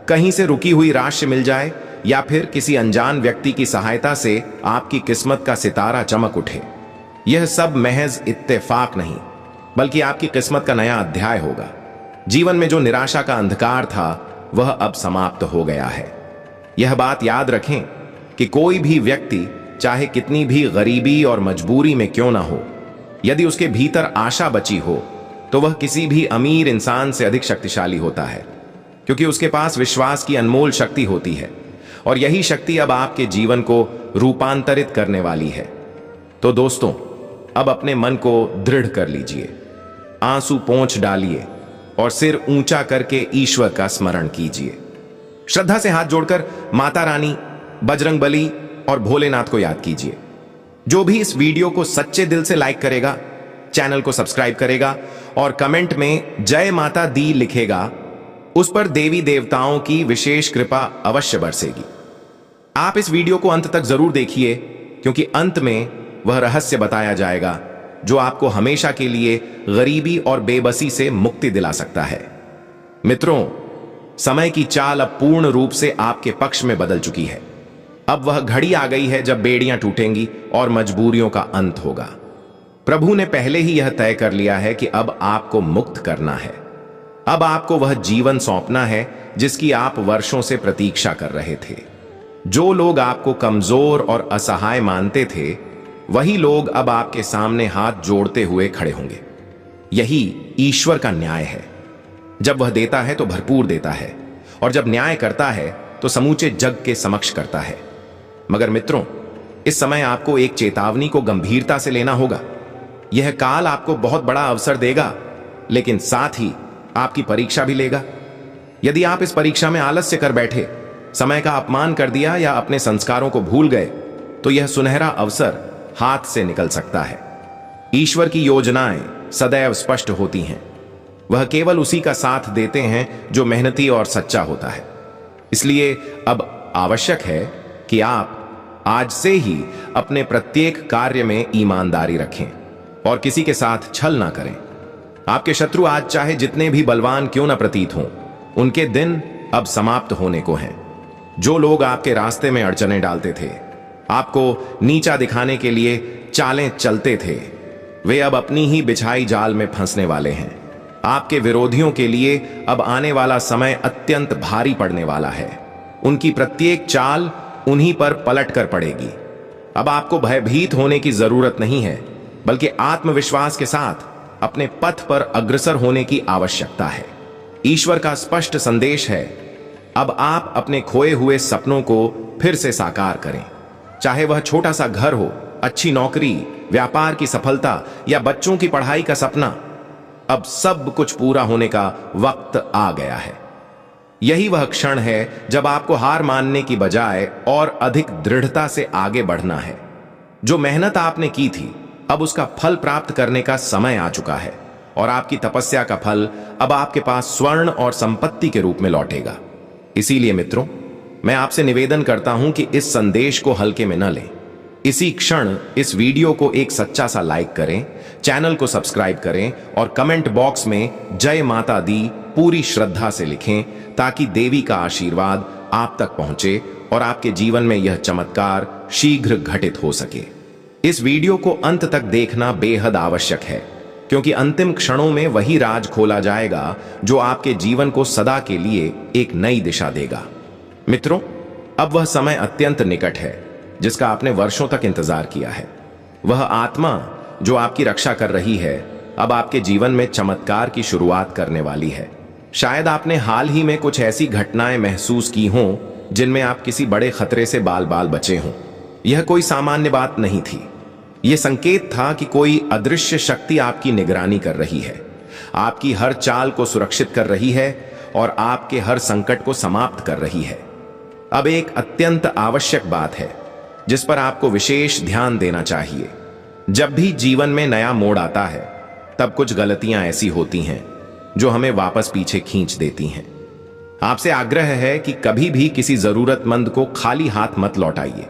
कहीं से रुकी हुई राशि मिल जाए या फिर किसी अनजान व्यक्ति की सहायता से आपकी किस्मत का सितारा चमक उठे। यह सब महज इत्तेफाक नहीं बल्कि आपकी किस्मत का नया अध्याय होगा। जीवन में जो निराशा का अंधकार था वह अब समाप्त हो गया है। यह बात याद रखें कि कोई भी व्यक्ति चाहे कितनी भी गरीबी और मजबूरी में क्यों ना हो, यदि उसके भीतर आशा बची हो तो वह किसी भी अमीर इंसान से अधिक शक्तिशाली होता है, क्योंकि उसके पास विश्वास की अनमोल शक्ति होती है और यही शक्ति अब आपके जीवन को रूपांतरित करने वाली है। तो दोस्तों, अब अपने मन को दृढ़ कर लीजिए, आंसू पोंछ डालिए और सिर ऊंचा करके ईश्वर का स्मरण कीजिए। श्रद्धा से हाथ जोड़कर माता रानी, बजरंगबली और भोलेनाथ को याद कीजिए। जो भी इस वीडियो को सच्चे दिल से लाइक करेगा, चैनल को सब्सक्राइब करेगा और कमेंट में जय माता दी लिखेगा, उस पर देवी देवताओं की विशेष कृपा अवश्य बरसेगी। आप इस वीडियो को अंत तक जरूर देखिए, क्योंकि अंत में वह रहस्य बताया जाएगा जो आपको हमेशा के लिए गरीबी और बेबसी से मुक्ति दिला सकता है। मित्रों, समय की चाल अब पूर्ण रूप से आपके पक्ष में बदल चुकी है। अब वह घड़ी आ गई है जब बेड़ियां टूटेंगी और मजबूरियों का अंत होगा। प्रभु ने पहले ही यह तय कर लिया है कि अब आपको मुक्त करना है। अब आपको वह जीवन सौंपना है जिसकी आप वर्षों से प्रतीक्षा कर रहे थे। जो लोग आपको कमजोर और असहाय मानते थे, वही लोग अब आपके सामने हाथ जोड़ते हुए खड़े होंगे। यही ईश्वर का न्याय है। जब वह देता है तो भरपूर देता है, और जब न्याय करता है तो समूचे जग के समक्ष करता है। मगर मित्रों, इस समय आपको एक चेतावनी को गंभीरता से लेना होगा। यह काल आपको बहुत बड़ा अवसर देगा, लेकिन साथ ही आपकी परीक्षा भी लेगा। यदि आप इस परीक्षा में आलस्य कर बैठे, समय का अपमान कर दिया या अपने संस्कारों को भूल गए, तो यह सुनहरा अवसर हाथ से निकल सकता है। ईश्वर की योजनाएं सदैव स्पष्ट होती हैं। वह केवल उसी का साथ देते हैं जो मेहनती और सच्चा होता है। इसलिए अब आवश्यक है कि आप आज से ही अपने प्रत्येक कार्य में ईमानदारी रखें और किसी के साथ छल ना करें। आपके शत्रु आज चाहे जितने भी बलवान क्यों ना प्रतीत हों, उनके दिन अब समाप्त होने को हैं। जो लोग आपके रास्ते में अड़चने डालते थे, आपको नीचा दिखाने के लिए चालें चलते थे, वे अब अपनी ही बिछाई जाल में फंसने वाले हैं। आपके विरोधियों के लिए अब आने वाला समय अत्यंत भारी पड़ने वाला है। उनकी प्रत्येक चाल उन्हीं पर पलट कर पड़ेगी। अब आपको भयभीत होने की जरूरत नहीं है, बल्कि आत्मविश्वास के साथ अपने पथ पर अग्रसर होने की आवश्यकता है। ईश्वर का स्पष्ट संदेश है, अब आप अपने खोए हुए सपनों को फिर से साकार करें। चाहे वह छोटा सा घर हो, अच्छी नौकरी, व्यापार की सफलता या बच्चों की पढ़ाई का सपना, अब सब कुछ पूरा होने का वक्त आ गया है। यही वह क्षण है जब आपको हार मानने की बजाय और अधिक दृढ़ता से आगे बढ़ना है। जो मेहनत आपने की थी, अब उसका फल प्राप्त करने का समय आ चुका है, और आपकी तपस्या का फल अब आपके पास स्वर्ण और संपत्ति के रूप में लौटेगा। इसीलिए मित्रों, मैं आपसे निवेदन करता हूं कि इस संदेश को हल्के में न लें। इसी क्षण इस वीडियो को एक सच्चा सा लाइक करें, चैनल को सब्सक्राइब करें और कमेंट बॉक्स में जय माता दी पूरी श्रद्धा से लिखें, ताकि देवी का आशीर्वाद आप तक पहुंचे और आपके जीवन में यह चमत्कार शीघ्र घटित हो सके। इस वीडियो को अंत तक देखना बेहद आवश्यक है, क्योंकि अंतिम क्षणों में वही राज खोला जाएगा जो आपके जीवन को सदा के लिए एक नई दिशा देगा। मित्रों, अब वह समय अत्यंत निकट है जिसका आपने वर्षों तक इंतजार किया है। वह आत्मा जो आपकी रक्षा कर रही है, अब आपके जीवन में चमत्कार की शुरुआत करने वाली है। शायद आपने हाल ही में कुछ ऐसी घटनाएं महसूस की हों जिनमें आप किसी बड़े खतरे से बाल बाल बचे हों। यह कोई सामान्य बात नहीं थी। यह संकेत था कि कोई अदृश्य शक्ति आपकी निगरानी कर रही है, आपकी हर चाल को सुरक्षित कर रही है और आपके हर संकट को समाप्त कर रही है। अब एक अत्यंत आवश्यक बात है जिस पर आपको विशेष ध्यान देना चाहिए। जब भी जीवन में नया मोड़ आता है, तब कुछ गलतियां ऐसी होती हैं जो हमें वापस पीछे खींच देती हैं। आपसे आग्रह है कि कभी भी किसी जरूरतमंद को खाली हाथ मत लौटाइए।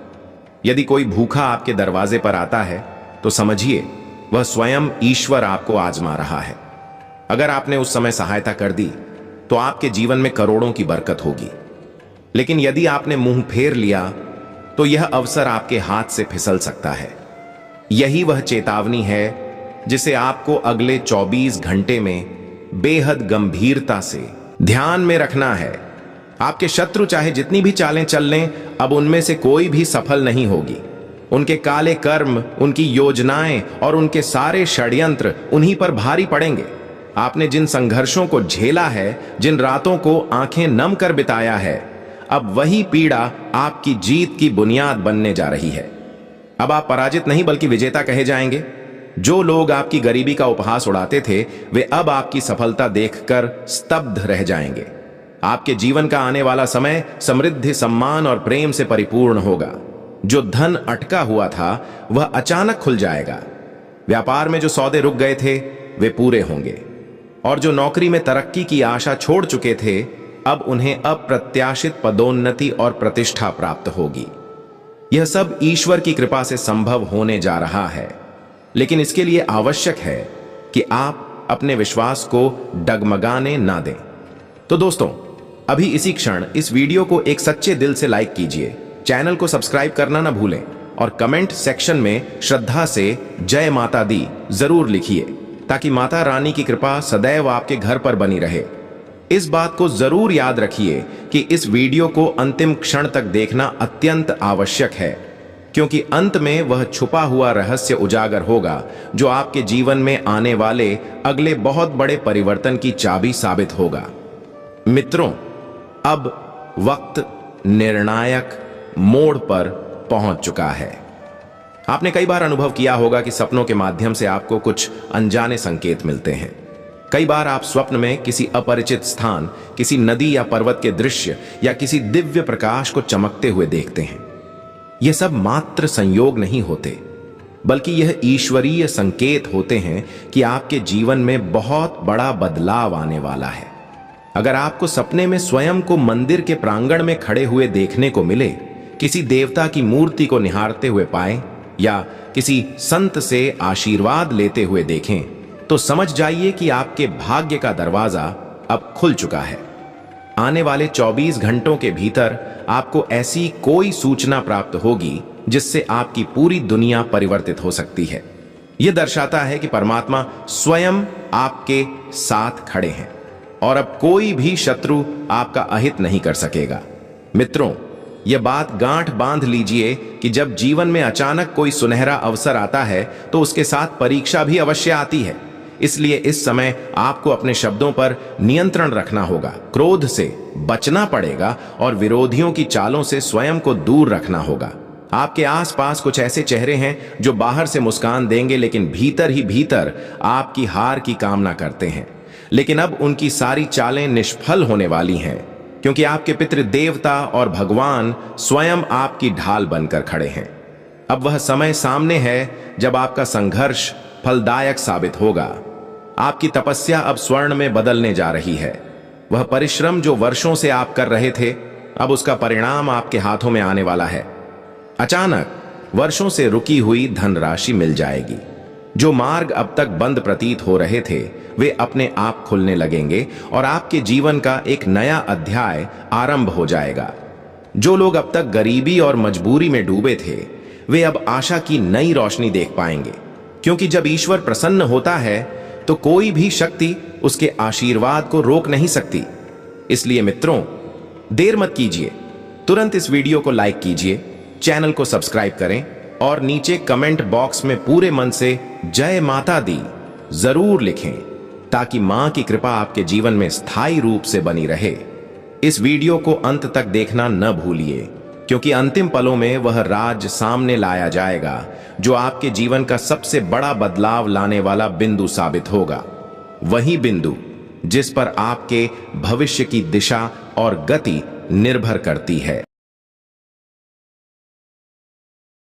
यदि कोई भूखा आपके दरवाजे पर आता है, तो समझिए वह स्वयं ईश्वर आपको आजमा रहा है। अगर आपने उस समय सहायता कर दी, तो आपके जीवन में करोड़ों की बरकत होगी। लेकिन यदि आपने मुंह फेर लिया, तो यह अवसर आपके हाथ से फिसल सकता है। यही वह चेतावनी है जिसे आपको अगले 24 घंटे में बेहद गंभीरता से ध्यान में रखना है। आपके शत्रु चाहे जितनी भी चालें चल लें, अब उनमें से कोई भी सफल नहीं होगी। उनके काले कर्म, उनकी योजनाएं और उनके सारे षड्यंत्र उन्हीं पर भारी पड़ेंगे। आपने जिन संघर्षों को झेला है, जिन रातों को आंखें नम कर बिताया है, अब वही पीड़ा आपकी जीत की बुनियाद बनने जा रही है। अब आप पराजित नहीं बल्कि विजेता कहे जाएंगे। जो लोग आपकी गरीबी का उपहास उड़ाते थे, वे अब आपकी सफलता देखकर स्तब्ध रह जाएंगे। आपके जीवन का आने वाला समय समृद्धि, सम्मान और प्रेम से परिपूर्ण होगा। जो धन अटका हुआ था वह अचानक खुल जाएगा। व्यापार में जो सौदे रुक गए थे वे पूरे होंगे, और जो नौकरी में तरक्की की आशा छोड़ चुके थे, अब उन्हें अप्रत्याशित पदोन्नति और प्रतिष्ठा प्राप्त होगी। यह सब ईश्वर की कृपा से संभव होने जा रहा है, लेकिन इसके लिए आवश्यक है कि आप अपने विश्वास को डगमगाने ना दें। तो दोस्तों, अभी इसी क्षण इस वीडियो को एक सच्चे दिल से लाइक कीजिए, चैनल को सब्सक्राइब करना ना भूलें और कमेंट सेक्शन में श्रद्धा से जय माता दी जरूर लिखिए, ताकि माता रानी की कृपा सदैव आपके घर पर बनी रहे। इस बात को जरूर याद रखिए कि इस वीडियो को अंतिम क्षण तक देखना अत्यंत आवश्यक है, क्योंकि अंत में वह छुपा हुआ रहस्य उजागर होगा जो आपके जीवन में आने वाले अगले बहुत बड़े परिवर्तन की चाबी साबित होगा। मित्रों, अब वक्त निर्णायक मोड़ पर पहुंच चुका है। आपने कई बार अनुभव किया होगा कि सपनों के माध्यम से आपको कुछ अनजाने संकेत मिलते हैं। कई बार आप स्वप्न में किसी अपरिचित स्थान, किसी नदी या पर्वत के दृश्य या किसी दिव्य प्रकाश को चमकते हुए देखते हैं। यह सब मात्र संयोग नहीं होते, बल्कि यह ईश्वरीय संकेत होते हैं कि आपके जीवन में बहुत बड़ा बदलाव आने वाला है। अगर आपको सपने में स्वयं को मंदिर के प्रांगण में खड़े हुए देखने को मिले, किसी देवता की मूर्ति को निहारते हुए पाएं या किसी संत से आशीर्वाद लेते हुए देखें, तो समझ जाइए कि आपके भाग्य का दरवाजा अब खुल चुका है। आने वाले 24 घंटों के भीतर आपको ऐसी कोई सूचना प्राप्त होगी जिससे आपकी पूरी दुनिया परिवर्तित हो सकती है। यह दर्शाता है कि परमात्मा स्वयं आपके साथ खड़े हैं और अब कोई भी शत्रु आपका अहित नहीं कर सकेगा। मित्रों, यह बात गांठ बांध लीजिए कि जब जीवन में अचानक कोई सुनहरा अवसर आता है तो उसके साथ परीक्षा भी अवश्य आती है। इसलिए इस समय आपको अपने शब्दों पर नियंत्रण रखना होगा, क्रोध से बचना पड़ेगा और विरोधियों की चालों से स्वयं को दूर रखना होगा। आपके आसपास कुछ ऐसे चेहरे हैं जो बाहर से मुस्कान देंगे, लेकिन भीतर ही भीतर आपकी हार की कामना करते हैं। लेकिन अब उनकी सारी चालें निष्फल होने वाली हैं, क्योंकि आपके पितृ देवता और भगवान स्वयं आपकी ढाल बनकर खड़े हैं। अब वह समय सामने है जब आपका संघर्ष फलदायक साबित होगा। आपकी तपस्या अब स्वर्ण में बदलने जा रही है। वह परिश्रम जो वर्षों से आप कर रहे थे, अब उसका परिणाम आपके हाथों में आने वाला है। अचानक वर्षों से रुकी हुई धनराशि मिल जाएगी। जो मार्ग अब तक बंद प्रतीत हो रहे थे, वे अपने आप खुलने लगेंगे और आपके जीवन का एक नया अध्याय आरंभ हो जाएगा। जो लोग अब तक गरीबी और मजबूरी में डूबे थे, वे अब आशा की नई रोशनी देख पाएंगे, क्योंकि जब ईश्वर प्रसन्न होता है तो कोई भी शक्ति उसके आशीर्वाद को रोक नहीं सकती। इसलिए मित्रों, देर मत कीजिए, तुरंत इस वीडियो को लाइक कीजिए, चैनल को सब्सक्राइब करें और नीचे कमेंट बॉक्स में पूरे मन से जय माता दी जरूर लिखें, ताकि मां की कृपा आपके जीवन में स्थायी रूप से बनी रहे। इस वीडियो को अंत तक देखना न भूलिए, क्योंकि अंतिम पलों में वह राज सामने लाया जाएगा जो आपके जीवन का सबसे बड़ा बदलाव लाने वाला बिंदु साबित होगा। वही बिंदु जिस पर आपके भविष्य की दिशा और गति निर्भर करती है।